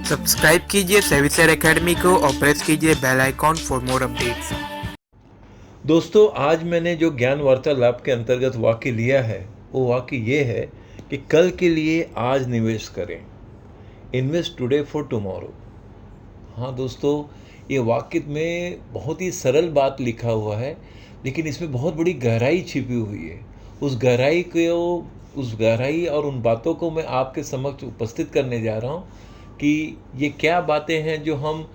Subscribe कीजिए सेविसर academy को और प्रेस कीजिए bell icon for more updates. दोस्तों, आज मैंने जो ज्ञान वार्तालाप के अंतर्गत वाक्य लिया है वो वाक्य ये है कि कल के लिए आज निवेश करें। Invest today for tomorrow. हाँ दोस्तों, ये वाक्य में बहुत ही सरल बात लिखा हुआ है, लेकिन इसमें बहुत बड़ी गहराई छिपी हुई है। उस गहराई और उन बातों को मैं आपके समक्ष उपस्थित करने जा रहा हूँ कि ये क्या बातें हैं जो हम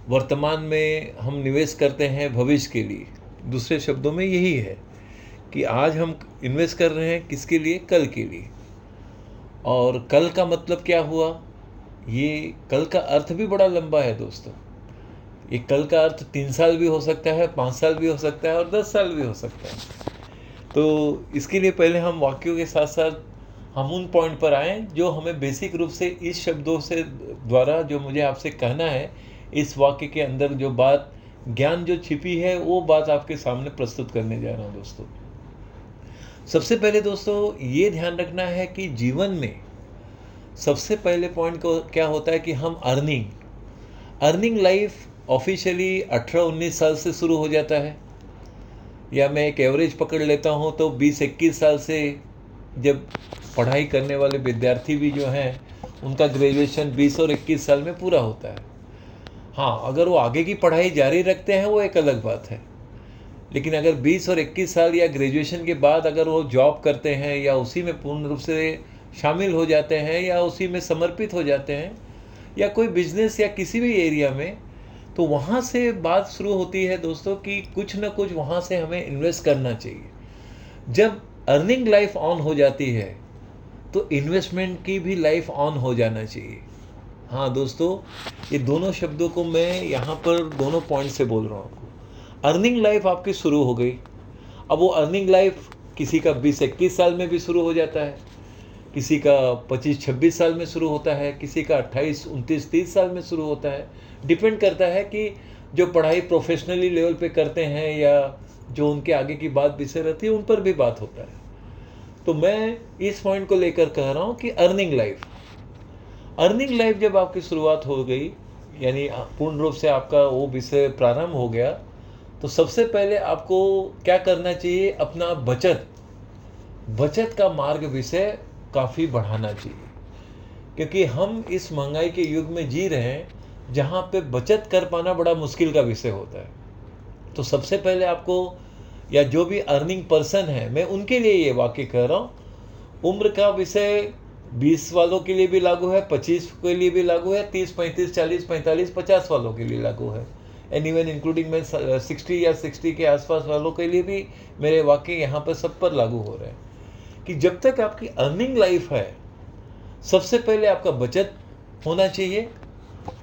वर्तमान में हम निवेश करते हैं भविष्य के लिए। दूसरे शब्दों में यही है कि आज हम इन्वेस्ट कर रहे हैं किसके लिए? कल के लिए। और कल का मतलब क्या हुआ? ये कल का अर्थ भी बड़ा लंबा है दोस्तों। ये कल का अर्थ 3 साल भी हो सकता है, 5 साल भी हो सकता है और 10 साल भी हो सकता है। तो इसके लिए पहले हम वाक्यों के साथ साथ हम उन पॉइंट पर आएँ जो हमें बेसिक रूप से इस शब्दों से द्वारा जो मुझे आपसे कहना है, इस वाक्य के अंदर जो बात ज्ञान जो छिपी है वो बात आपके सामने प्रस्तुत करने जा रहा हूँ दोस्तों। सबसे पहले दोस्तों ये ध्यान रखना है कि जीवन में सबसे पहले पॉइंट को क्या होता है कि हम अर्निंग लाइफ ऑफिशियली 18-19 साल से शुरू हो जाता है, या मैं एक एवरेज पकड़ लेता हूँ तो 20-21 साल से जब पढ़ाई करने वाले विद्यार्थी भी जो हैं उनका ग्रेजुएशन 20 और 21 साल में पूरा होता है। हाँ, अगर वो आगे की पढ़ाई जारी रखते हैं वो एक अलग बात है, लेकिन अगर 20 और 21 साल या ग्रेजुएशन के बाद अगर वो जॉब करते हैं या उसी में पूर्ण रूप से शामिल हो जाते हैं या उसी में समर्पित हो जाते हैं या कोई बिजनेस या किसी भी एरिया में, तो वहाँ से बात शुरू होती है दोस्तों कि कुछ ना कुछ वहाँ से हमें इन्वेस्ट करना चाहिए। जब अर्निंग लाइफ ऑन हो जाती है तो इन्वेस्टमेंट की भी लाइफ ऑन हो जाना चाहिए। हाँ दोस्तों, ये दोनों शब्दों को मैं यहाँ पर दोनों पॉइंट से बोल रहा हूँ। अर्निंग लाइफ आपकी शुरू हो गई। अब वो अर्निंग लाइफ किसी का 20-21 साल में भी शुरू हो जाता है, किसी का 25-26 साल में शुरू होता है, किसी का 28-29-30 साल में शुरू होता है। डिपेंड करता है कि जो पढ़ाई प्रोफेशनली लेवल पे करते हैं या जो उनके आगे की बात विषय रहती है उन पर भी बात होता है। तो मैं इस पॉइंट को लेकर कह रहा हूँ कि अर्निंग लाइफ जब आपकी शुरुआत हो गई, यानी पूर्ण रूप से आपका वो विषय प्रारंभ हो गया, तो सबसे पहले आपको क्या करना चाहिए? अपना बचत का मार्ग विषय काफ़ी बढ़ाना चाहिए, क्योंकि हम इस महंगाई के युग में जी रहे हैं जहाँ पे बचत कर पाना बड़ा मुश्किल का विषय होता है। तो सबसे पहले आपको, या जो भी अर्निंग पर्सन है, मैं उनके लिए ये वाक्य कह रहा हूँ। उम्र का विषय 20 वालों के लिए भी लागू है, 25 के लिए भी लागू है, 30, 35, 40, 45, 50 वालों के लिए लागू है, एंड इवन इंक्लूडिंग मैं 60 या 60 के आसपास वालों के लिए भी मेरे वाक्य यहाँ पर सब पर लागू हो रहे हैं कि जब तक आपकी अर्निंग लाइफ है, सबसे पहले आपका बचत होना चाहिए।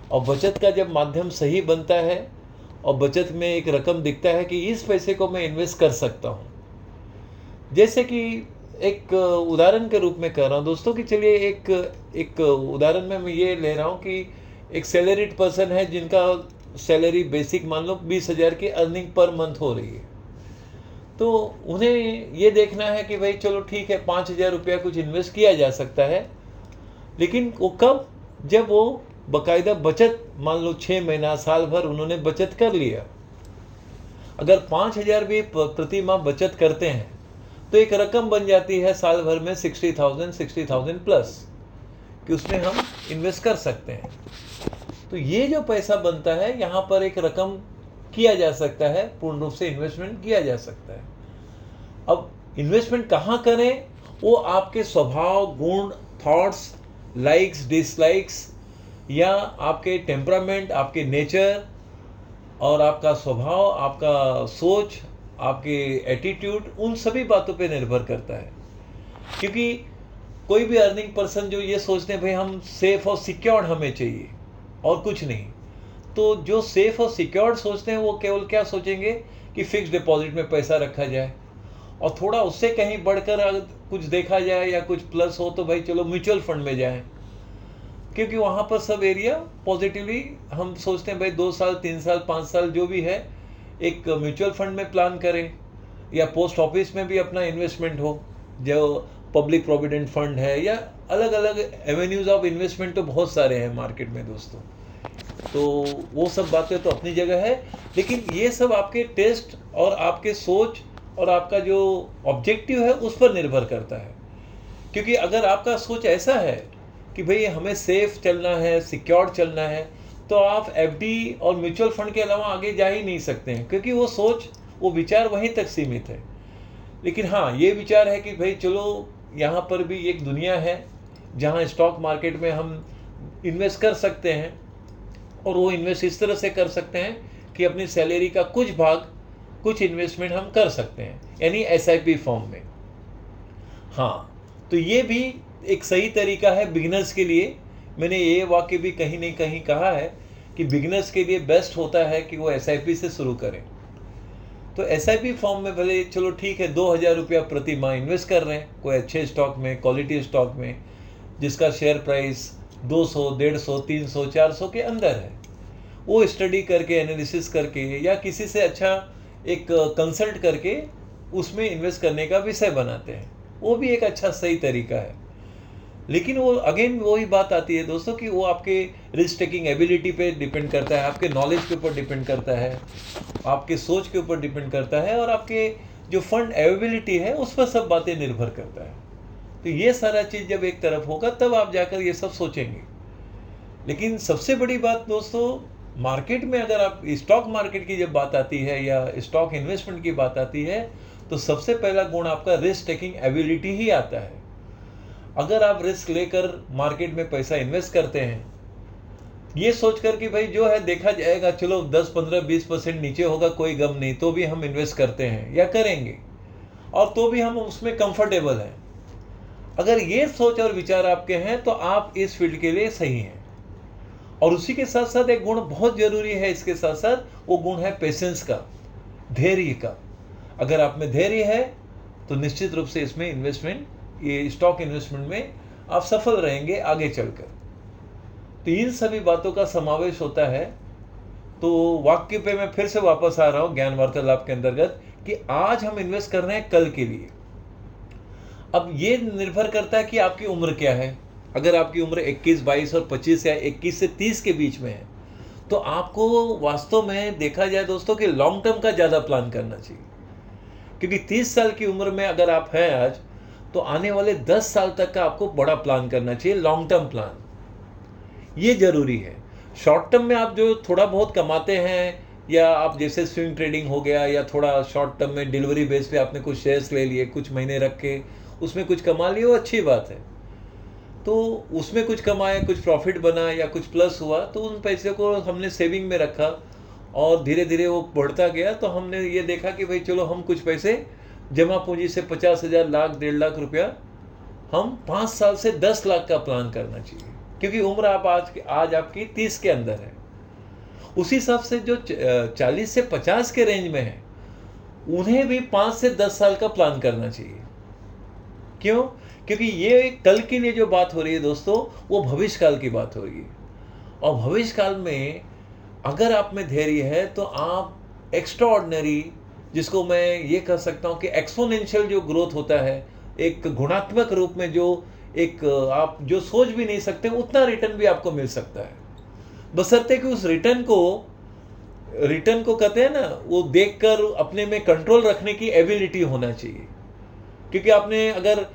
और बचत का जब माध्यम सही बनता है और बचत में एक रकम दिखता है कि इस पैसे को मैं इन्वेस्ट कर सकता हूँ, जैसे कि एक उदाहरण के रूप में कह रहा हूँ दोस्तों कि चलिए एक उदाहरण में मैं ये ले रहा हूँ कि एक सैलरीड पर्सन है जिनका सैलरी बेसिक मान लो 20,000 की अर्निंग पर मंथ हो रही है। तो उन्हें ये देखना है कि भाई चलो ठीक है, 5,000 रुपया कुछ इन्वेस्ट किया जा सकता है, लेकिन वो कब? जब वो बाकायदा बचत, मान लो 6 महीना साल भर उन्होंने बचत कर लिया। अगर 5,000 भी प्रति माह बचत करते हैं तो एक रकम बन जाती है साल भर में 60,000 प्लस, कि उसमें हम इन्वेस्ट कर सकते हैं। तो ये जो पैसा बनता है यहाँ पर एक रकम किया जा सकता है, पूर्ण रूप से इन्वेस्टमेंट किया जा सकता है। अब इन्वेस्टमेंट कहाँ करें? वो आपके स्वभाव, गुण, थॉट्स, लाइक्स, डिसलाइक्स, या आपके टेम्परामेंट, आपके नेचर और आपका स्वभाव, आपका सोच, आपके एटीट्यूड, उन सभी बातों पे निर्भर करता है। क्योंकि कोई भी अर्निंग पर्सन जो ये सोचते हैं भाई हम सेफ और सिक्योर्ड हमें चाहिए और कुछ नहीं, तो जो सेफ और सिक्योर्ड सोचते हैं वो केवल क्या सोचेंगे कि फिक्स डिपॉजिट में पैसा रखा जाए, और थोड़ा उससे कहीं बढ़कर अगर कुछ देखा जाए या कुछ प्लस हो तो भाई चलो म्यूचुअल फंड में जाएं, क्योंकि वहाँ पर सब एरिया पॉजिटिवली हम सोचते हैं भाई 2 साल, 3 साल, 5 साल जो भी है एक म्यूचुअल फंड में प्लान करें, या पोस्ट ऑफिस में भी अपना इन्वेस्टमेंट हो, जो पब्लिक प्रोविडेंट फंड है, या अलग अलग एवेन्यूज़ ऑफ इन्वेस्टमेंट तो बहुत सारे हैं मार्केट में दोस्तों। तो वो सब बातें तो अपनी जगह है, लेकिन ये सब आपके टेस्ट और आपके सोच और आपका जो ऑब्जेक्टिव है उस पर निर्भर करता है। क्योंकि अगर आपका सोच ऐसा है कि भाई हमें सेफ चलना है, सिक्योर्ड चलना है, तो आप एफडी और म्यूचुअल फंड के अलावा आगे जा ही नहीं सकते हैं, क्योंकि वो सोच, वो विचार वहीं तक सीमित है। लेकिन हाँ, ये विचार है कि भाई चलो यहाँ पर भी एक दुनिया है जहाँ स्टॉक मार्केट में हम इन्वेस्ट कर सकते हैं, और वो इन्वेस्ट इस तरह से कर सकते हैं कि अपनी सैलरी का कुछ भाग, कुछ इन्वेस्टमेंट हम कर सकते हैं, यानी एसआईपी फॉर्म में। हाँ, तो ये भी एक सही तरीका है बिगिनर्स के लिए। मैंने ये वाक्य भी कहीं नहीं कहीं कहा है कि बिगिनर्स के लिए बेस्ट होता है कि वो एसआईपी से शुरू करें। तो एसआईपी फॉर्म में भले चलो ठीक है 2000 रुपया प्रति माह इन्वेस्ट कर रहे हैं कोई अच्छे स्टॉक में, क्वालिटी स्टॉक में, जिसका शेयर प्राइस 200, 150, 300, 400 के अंदर है। वो स्टडी करके, एनालिसिस करके, या किसी से अच्छा एक कंसल्ट करके उसमें इन्वेस्ट करने का विषय बनाते हैं। वो भी एक अच्छा सही तरीका है। लेकिन वो अगेन वही बात आती है दोस्तों कि वो आपके रिस्क टेकिंग एबिलिटी पे डिपेंड करता है, आपके नॉलेज के ऊपर डिपेंड करता है, आपके सोच के ऊपर डिपेंड करता है, और आपके जो फंड अवेलेबिलिटी है उस पर सब बातें निर्भर करता है। तो ये सारा चीज़ जब एक तरफ होगा तब आप जाकर ये सब सोचेंगे। लेकिन सबसे बड़ी बात दोस्तों, मार्केट में अगर आप स्टॉक मार्केट की जब बात आती है या स्टॉक इन्वेस्टमेंट की बात आती है, तो सबसे पहला गुण आपका रिस्क टेकिंग एबिलिटी ही आता है। अगर आप रिस्क लेकर मार्केट में पैसा इन्वेस्ट करते हैं, ये सोचकर कि भाई जो है देखा जाएगा, चलो 10, 15, 20% नीचे होगा कोई गम नहीं, तो भी हम इन्वेस्ट करते हैं या करेंगे, और तो भी हम उसमें कंफर्टेबल हैं। अगर ये सोच और विचार आपके हैं तो आप इस फील्ड के लिए सही हैं। और उसी के साथ साथ एक गुण बहुत जरूरी है इसके साथ साथ, वो गुण है पेशेंस का, धैर्य का। अगर आप में धैर्य है तो निश्चित रूप से इसमें इन्वेस्टमेंट, ये स्टॉक इन्वेस्टमेंट में आप सफल रहेंगे आगे चलकर। तो इन सभी बातों का समावेश होता है। तो वाक्य पे मैं फिर से वापस आ रहा हूँ ज्ञान वार्तालाप के अंतर्गत, कि आज हम इन्वेस्ट कर रहे हैं कल के लिए। अब ये निर्भर करता है कि आपकी उम्र क्या है। अगर आपकी उम्र 21, 22 और 25 या 21 से 30 के बीच में है, तो आपको वास्तव में देखा जाए दोस्तों कि लॉन्ग टर्म का ज़्यादा प्लान करना चाहिए। क्योंकि 30 साल की उम्र में अगर आप हैं आज, तो आने वाले 10 साल तक का आपको बड़ा प्लान करना चाहिए, लॉन्ग टर्म प्लान। ये ज़रूरी है। शॉर्ट टर्म में आप जो थोड़ा बहुत कमाते हैं, या आप जैसे स्विंग ट्रेडिंग हो गया, या थोड़ा शॉर्ट टर्म में डिलीवरी बेस पे आपने कुछ शेयर्स ले लिए, कुछ महीने रख के उसमें कुछ कमा लिए, वो अच्छी बात है। तो उसमें कुछ कमाया, कुछ प्रॉफिट बना या कुछ प्लस हुआ, तो उन पैसे को हमने सेविंग में रखा और धीरे धीरे वो बढ़ता गया। तो हमने ये देखा कि भाई चलो हम कुछ पैसे जमा पूंजी से 50,000, लाख, 1.5 लाख रुपया हम 5 साल से 10 लाख का प्लान करना चाहिए। क्योंकि उम्र आप आज आपकी 30 के अंदर है। उसी हिसाब से जो 40 से 50 के रेंज में है, उन्हें भी 5 से 10 साल का प्लान करना चाहिए। क्यों? क्योंकि ये कल के लिए जो बात हो रही है दोस्तों, वो भविष्य काल की बात हो रही है। और भविष्य काल में अगर आप में धैर्य है तो आप एक्स्ट्रा ऑर्डिनरी, जिसको मैं ये कह सकता हूँ कि एक्सपोनेंशियल जो ग्रोथ होता है, एक गुणात्मक रूप में जो एक आप जो सोच भी नहीं सकते उतना रिटर्न भी आपको मिल सकता है। बशर्ते कि उस रिटर्न को कहते हैं ना, वो देखकर अपने में कंट्रोल रखने की एबिलिटी होना चाहिए। क्योंकि आपने अगर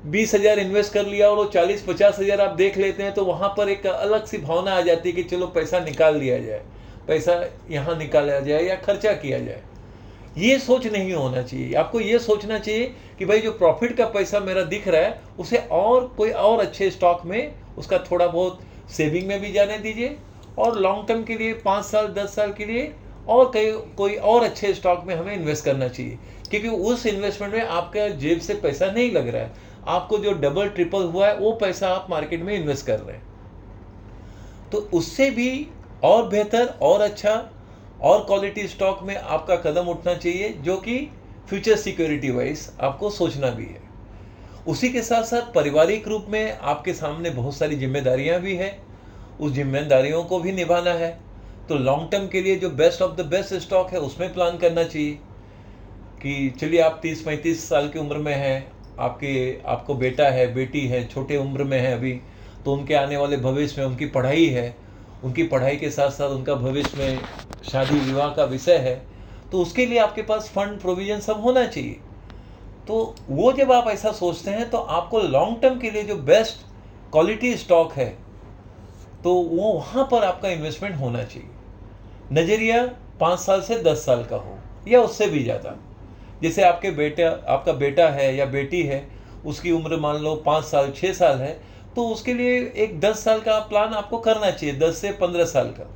20,000 इन्वेस्ट कर लिया और वो 40-50,000 आप देख लेते हैं, तो वहाँ पर एक अलग सी भावना आ जाती है कि चलो पैसा निकाल लिया जाए, पैसा यहाँ निकाला जाए या खर्चा किया जाए। ये सोच नहीं होना चाहिए। आपको ये सोचना चाहिए कि भाई जो प्रॉफिट का पैसा मेरा दिख रहा है, उसे और कोई और अच्छे स्टॉक में उसका थोड़ा बहुत सेविंग में भी जाने दीजिए, और लॉन्ग टर्म के लिए 5 साल 10 साल के लिए और कोई और अच्छे स्टॉक में हमें इन्वेस्ट करना चाहिए। क्योंकि उस इन्वेस्टमेंट में आपका जेब से पैसा नहीं लग रहा है, आपको जो डबल ट्रिपल हुआ है वो पैसा आप मार्केट में इन्वेस्ट कर रहे हैं। तो उससे भी और बेहतर और अच्छा और क्वालिटी स्टॉक में आपका कदम उठना चाहिए, जो कि फ्यूचर सिक्योरिटी वाइज आपको सोचना भी है। उसी के साथ साथ पारिवारिक रूप में आपके सामने बहुत सारी जिम्मेदारियां भी हैं, उस जिम्मेदारियों को भी निभाना है। तो लॉन्ग टर्म के लिए जो best of the best stock है उसमें प्लान करना चाहिए कि चलिए आप 30-35 साल की उम्र में हैं, आपको बेटा है, बेटी है, छोटे उम्र में है अभी, तो उनके आने वाले भविष्य में उनकी पढ़ाई है, उनकी पढ़ाई के साथ साथ उनका भविष्य में शादी विवाह का विषय है, तो उसके लिए आपके पास फंड प्रोविजन सब होना चाहिए। तो वो जब आप ऐसा सोचते हैं तो आपको लॉन्ग टर्म के लिए जो बेस्ट क्वालिटी स्टॉक है तो वो वहाँ पर आपका इन्वेस्टमेंट होना चाहिए। नज़रिया 5 साल से 10 साल का हो या उससे भी ज़्यादा। जैसे आपका बेटा है या बेटी है, उसकी उम्र मान लो 5 साल 6 साल है, तो उसके लिए एक 10 साल का प्लान आपको करना चाहिए, 10 से 15 साल का,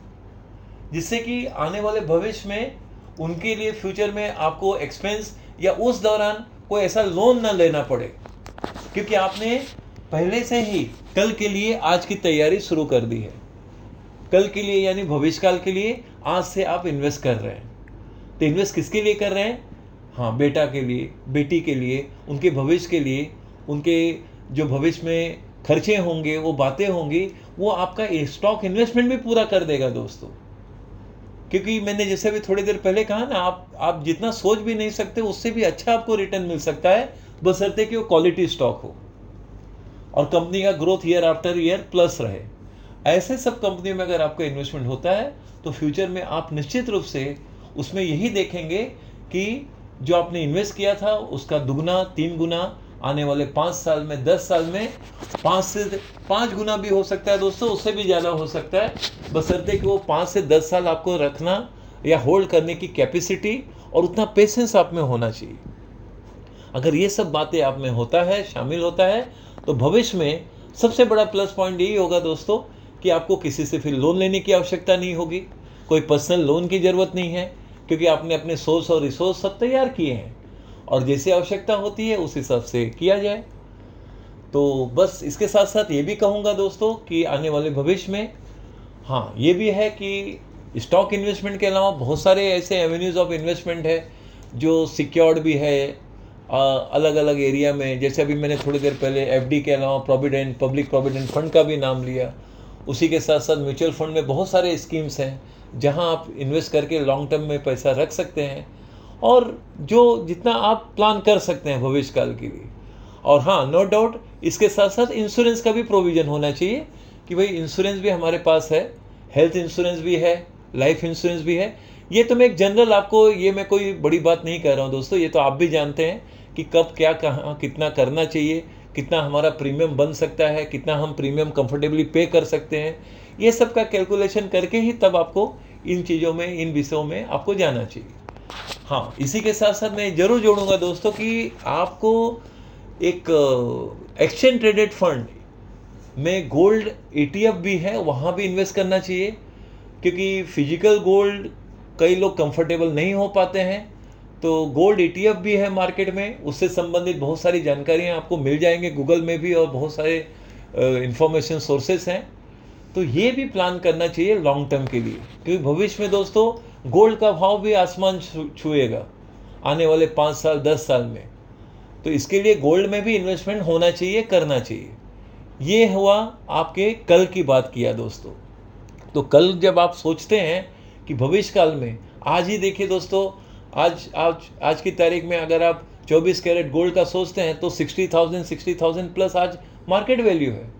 जिससे कि आने वाले भविष्य में उनके लिए फ्यूचर में आपको एक्सपेंस या उस दौरान कोई ऐसा लोन ना लेना पड़े, क्योंकि आपने पहले से ही कल के लिए आज की तैयारी शुरू कर दी है। कल के लिए यानी भविष्यकाल के लिए आज से आप इन्वेस्ट कर रहे हैं। तो इन्वेस्ट किसके लिए कर रहे हैं? हाँ, बेटा के लिए, बेटी के लिए, उनके भविष्य के लिए, उनके जो भविष्य में खर्चे होंगे, वो बातें होंगी, वो आपका स्टॉक इन्वेस्टमेंट भी पूरा कर देगा दोस्तों। क्योंकि मैंने जैसे भी थोड़ी देर पहले कहा ना, आप जितना सोच भी नहीं सकते उससे भी अच्छा आपको रिटर्न मिल सकता है, बशर्ते कि वो क्वालिटी स्टॉक हो और कंपनी का growth year after year plus रहे। ऐसे सब कंपनी में अगर आपका इन्वेस्टमेंट होता है तो फ्यूचर में आप निश्चित रूप से उसमें यही देखेंगे कि जो आपने इन्वेस्ट किया था उसका दुगना 3 गुना आने वाले 5 साल में, 10 साल में 5 से 5 गुना भी हो सकता है दोस्तों, उससे भी ज़्यादा हो सकता है, बशर्ते कि वो 5 से 10 साल आपको रखना या होल्ड करने की कैपेसिटी और उतना पेशेंस आप में होना चाहिए। अगर ये सब बातें आप में होता है, शामिल होता है, तो भविष्य में सबसे बड़ा प्लस पॉइंट यही होगा दोस्तों कि आपको किसी से फिर लोन लेने की आवश्यकता नहीं होगी, कोई पर्सनल लोन की ज़रूरत नहीं है, क्योंकि आपने अपने सोर्स और रिसोर्स सब तैयार किए हैं और जैसे आवश्यकता होती है उस हिसाब से किया जाए। तो बस इसके साथ साथ ये भी कहूँगा दोस्तों कि आने वाले भविष्य में हाँ, ये भी है कि स्टॉक इन्वेस्टमेंट के अलावा बहुत सारे ऐसे एवेन्यूज़ ऑफ इन्वेस्टमेंट है जो सिक्योर्ड भी है अलग अलग एरिया में। जैसे अभी मैंने थोड़ी देर पहले एफडी के अलावा पब्लिक प्रोविडेंट फंड का भी नाम लिया। उसी के साथ साथ म्यूचुअल फंड में बहुत सारे स्कीम्स हैं जहां आप इन्वेस्ट करके लॉन्ग टर्म में पैसा रख सकते हैं और जो जितना आप प्लान कर सकते हैं भविष्य काल के लिए। और हाँ, नो डाउट इसके साथ साथ इंश्योरेंस का भी प्रोविज़न होना चाहिए कि भाई इंश्योरेंस भी हमारे पास है, हेल्थ इंश्योरेंस भी है, लाइफ इंश्योरेंस भी है। ये तो मैं एक जनरल आपको, ये मैं कोई बड़ी बात नहीं कह रहा हूँ दोस्तों, ये तो आप भी जानते हैं कि कब क्या कहाँ कितना करना चाहिए, कितना हमारा प्रीमियम बन सकता है, कितना हम प्रीमियम कंफर्टेबली पे कर सकते हैं। ये सब का कैलकुलेशन करके ही तब आपको इन चीज़ों में, इन विषयों में आपको जाना चाहिए। हाँ, इसी के साथ साथ मैं ज़रूर जोड़ूंगा दोस्तों कि आपको एक एक्सचेंज ट्रेडेड फंड में गोल्ड ETF भी है, वहाँ भी इन्वेस्ट करना चाहिए, क्योंकि फिजिकल गोल्ड कई लोग कंफर्टेबल नहीं हो पाते हैं। तो गोल्ड ETF भी है मार्केट में, उससे संबंधित बहुत सारी जानकारियाँ आपको मिल जाएंगे गूगल में भी और बहुत सारे इंफॉर्मेशन सोर्सेस हैं। तो ये भी प्लान करना चाहिए लॉन्ग टर्म के लिए, क्योंकि भविष्य में दोस्तों गोल्ड का भाव भी आसमान छुएगा आने वाले 5 साल 10 साल में। तो इसके लिए गोल्ड में भी इन्वेस्टमेंट होना चाहिए, करना चाहिए। ये हुआ आपके कल की बात किया दोस्तों। तो कल जब आप सोचते हैं कि भविष्य काल में, आज ही देखिए दोस्तों, आज की तारीख में अगर आप 24 कैरेट गोल्ड का सोचते हैं तो 60,000 प्लस आज मार्केट वैल्यू है।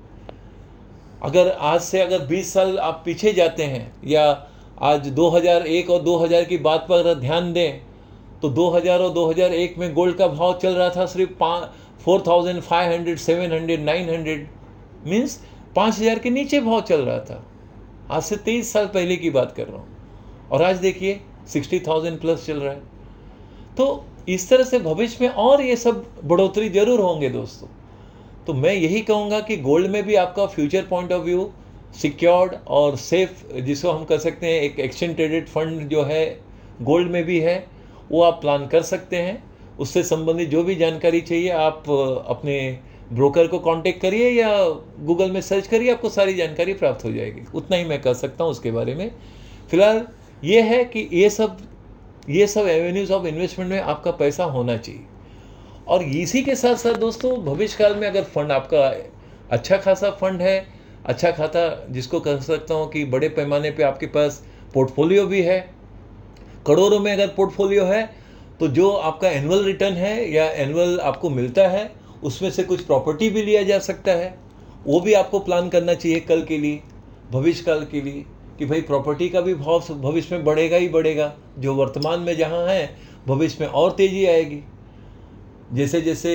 अगर आज से अगर 20 साल आप पीछे जाते हैं या आज 2001 और 2000 की बात पर अगर ध्यान दें तो 2000 और 2001 में गोल्ड का भाव चल रहा था सिर्फ 4,500, 700, 900, मीन्स 5,000 के नीचे भाव चल रहा था। आज से 23 साल पहले की बात कर रहा हूँ, और आज देखिए 60,000 प्लस चल रहा है। तो इस तरह से भविष्य में और ये सब बढ़ोतरी जरूर होंगे दोस्तों। तो मैं यही कहूँगा कि गोल्ड में भी आपका future point of view secured और सेफ, जिसको हम कह सकते हैं एक एक्सचेंज ट्रेडेड फंड जो है गोल्ड में भी है, वो आप प्लान कर सकते हैं। उससे संबंधित जो भी जानकारी चाहिए आप अपने ब्रोकर को कांटेक्ट करिए या गूगल में सर्च करिए, आपको सारी जानकारी प्राप्त हो जाएगी। उतना ही मैं कह सकता हूँ उसके बारे में। फिलहाल ये है कि ये सब एवेन्यूज़ ऑफ इन्वेस्टमेंट में आपका पैसा होना चाहिए। और इसी के साथ साथ दोस्तों भविष्य काल में अगर फंड आपका अच्छा खासा फंड है, अच्छा खाता जिसको कह सकता हूँ कि बड़े पैमाने पे आपके पास पोर्टफोलियो भी है, करोड़ों में अगर पोर्टफोलियो है, तो जो आपका एनुअल रिटर्न है या एनुअल आपको मिलता है उसमें से कुछ प्रॉपर्टी भी लिया जा सकता है, वो भी आपको प्लान करना चाहिए कल के लिए, भविष्य काल के लिए, कि भाई प्रॉपर्टी का भी भाव भविष्य में बढ़ेगा ही बढ़ेगा। जो वर्तमान में जहाँ है भविष्य में और तेज़ी आएगी। जैसे जैसे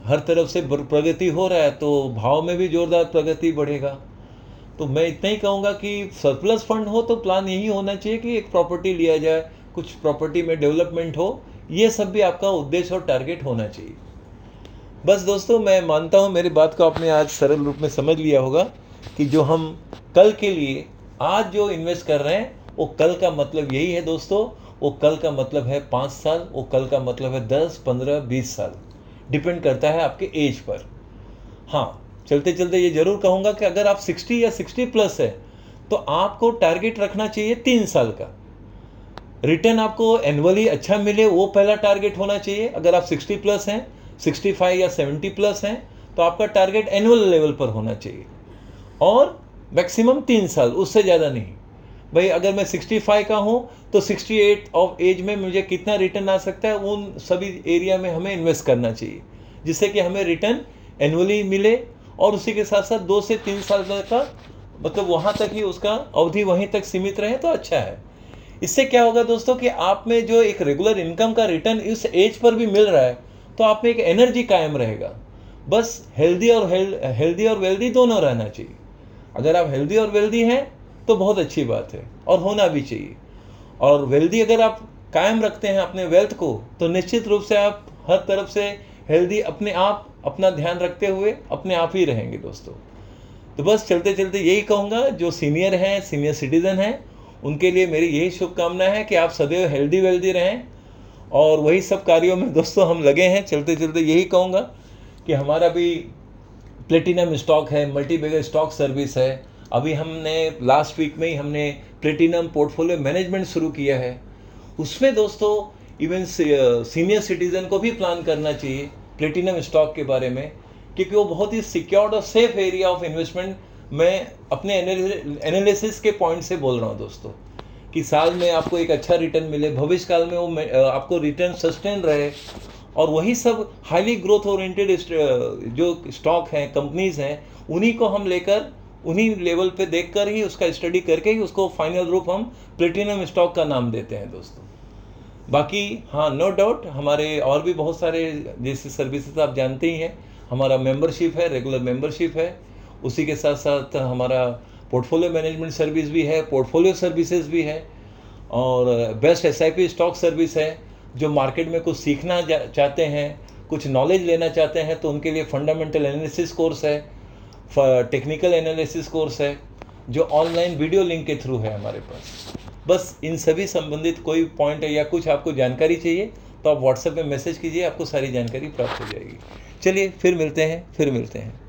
हर तरफ से प्रगति हो रहा है तो भाव में भी जोरदार प्रगति बढ़ेगा। तो मैं इतना ही कहूँगा कि सरप्लस फंड हो तो प्लान यही होना चाहिए कि एक प्रॉपर्टी लिया जाए, कुछ प्रॉपर्टी में डेवलपमेंट हो, ये सब भी आपका उद्देश्य और टारगेट होना चाहिए। बस दोस्तों, मैं मानता हूँ मेरी बात को आपने आज सरल रूप में समझ लिया होगा कि जो हम कल के लिए आज जो इन्वेस्ट कर रहे हैं वो कल का मतलब यही है दोस्तों। वो कल का मतलब है 5 साल, वो कल का मतलब है 10, 15, 20 साल, डिपेंड करता है आपके एज पर। हाँ, चलते चलते ये जरूर कहूँगा कि अगर आप 60 या 60 प्लस है तो आपको टारगेट रखना चाहिए 3 साल का। रिटर्न आपको एनुअली अच्छा मिले वो पहला टारगेट होना चाहिए। अगर आप 60 प्लस हैं, 65 या 70 प्लस हैं, तो आपका टारगेट एनुअल लेवल पर होना चाहिए और मैक्सिमम 3 साल, उससे ज़्यादा नहीं। भाई अगर मैं 65 का हूँ तो 68 ऑफ एज में मुझे कितना रिटर्न आ सकता है, उन सभी एरिया में हमें इन्वेस्ट करना चाहिए जिससे कि हमें रिटर्न एनुअली मिले और उसी के साथ साथ 2 से 3 साल का मतलब वहाँ तक ही उसका अवधि वहीं तक सीमित रहे तो अच्छा है। इससे क्या होगा दोस्तों कि आप में जो एक रेगुलर इनकम का रिटर्न इस एज पर भी मिल रहा है तो आप में एक एनर्जी कायम रहेगा। बस हेल्दी और वेल्दी दोनों रहना चाहिए। अगर आप हेल्दी और वेल्दी हैं तो बहुत अच्छी बात है और होना भी चाहिए। और वेल्दी अगर आप कायम रखते हैं अपने वेल्थ को तो निश्चित रूप से आप हर तरफ से हेल्दी अपने आप अपना ध्यान रखते हुए अपने आप ही रहेंगे दोस्तों। तो बस चलते चलते यही कहूँगा, जो सीनियर हैं, सीनियर सिटीज़न हैं, उनके लिए मेरी यही शुभकामना है कि आप सदैव हेल्दी वेल्दी रहें और वही सब कार्यों में दोस्तों हम लगे हैं। चलते चलते यही कहूँगा कि हमारा भी प्लेटिनम स्टॉक है, मल्टी बैगर स्टॉक सर्विस है। अभी हमने लास्ट वीक में ही हमने प्लेटिनम पोर्टफोलियो मैनेजमेंट शुरू किया है। उसमें दोस्तों इवन सीनियर सिटीज़न को भी प्लान करना चाहिए प्लेटिनम स्टॉक के बारे में, क्योंकि वो बहुत ही सिक्योर्ड और सेफ एरिया ऑफ इन्वेस्टमेंट मैं अपने एनालिसिस के पॉइंट से बोल रहा हूँ दोस्तों, कि साल में आपको एक अच्छा रिटर्न मिले, भविष्य काल में वो आपको रिटर्न सस्टेन रहे। और वही सब हाईली ग्रोथ ओरिएंटेड जो स्टॉक हैं, कंपनीज़ हैं, उन्हीं को हम लेकर उन्हीं लेवल पे देखकर ही उसका स्टडी करके ही उसको फाइनल रूप हम प्लेटिनम स्टॉक का नाम देते हैं दोस्तों। बाकी हाँ, नो डाउट हमारे और भी बहुत सारे जैसे सर्विसेज आप जानते ही हैं। हमारा मेंबरशिप है, रेगुलर मेंबरशिप है, उसी के साथ साथ हमारा पोर्टफोलियो मैनेजमेंट सर्विस भी है, पोर्टफोलियो सर्विसेज भी है और बेस्ट SIP स्टॉक सर्विस है। जो मार्केट में कुछ सीखना चाहते हैं, कुछ नॉलेज लेना चाहते हैं तो उनके लिए फंडामेंटल एनालिसिस कोर्स है, टेक्निकल एनालिसिस कोर्स है, जो ऑनलाइन वीडियो लिंक के थ्रू है हमारे पास। बस इन सभी संबंधित कोई पॉइंट है या कुछ आपको जानकारी चाहिए तो आप व्हाट्सएप में मैसेज कीजिए, आपको सारी जानकारी प्राप्त हो जाएगी। चलिए फिर मिलते हैं।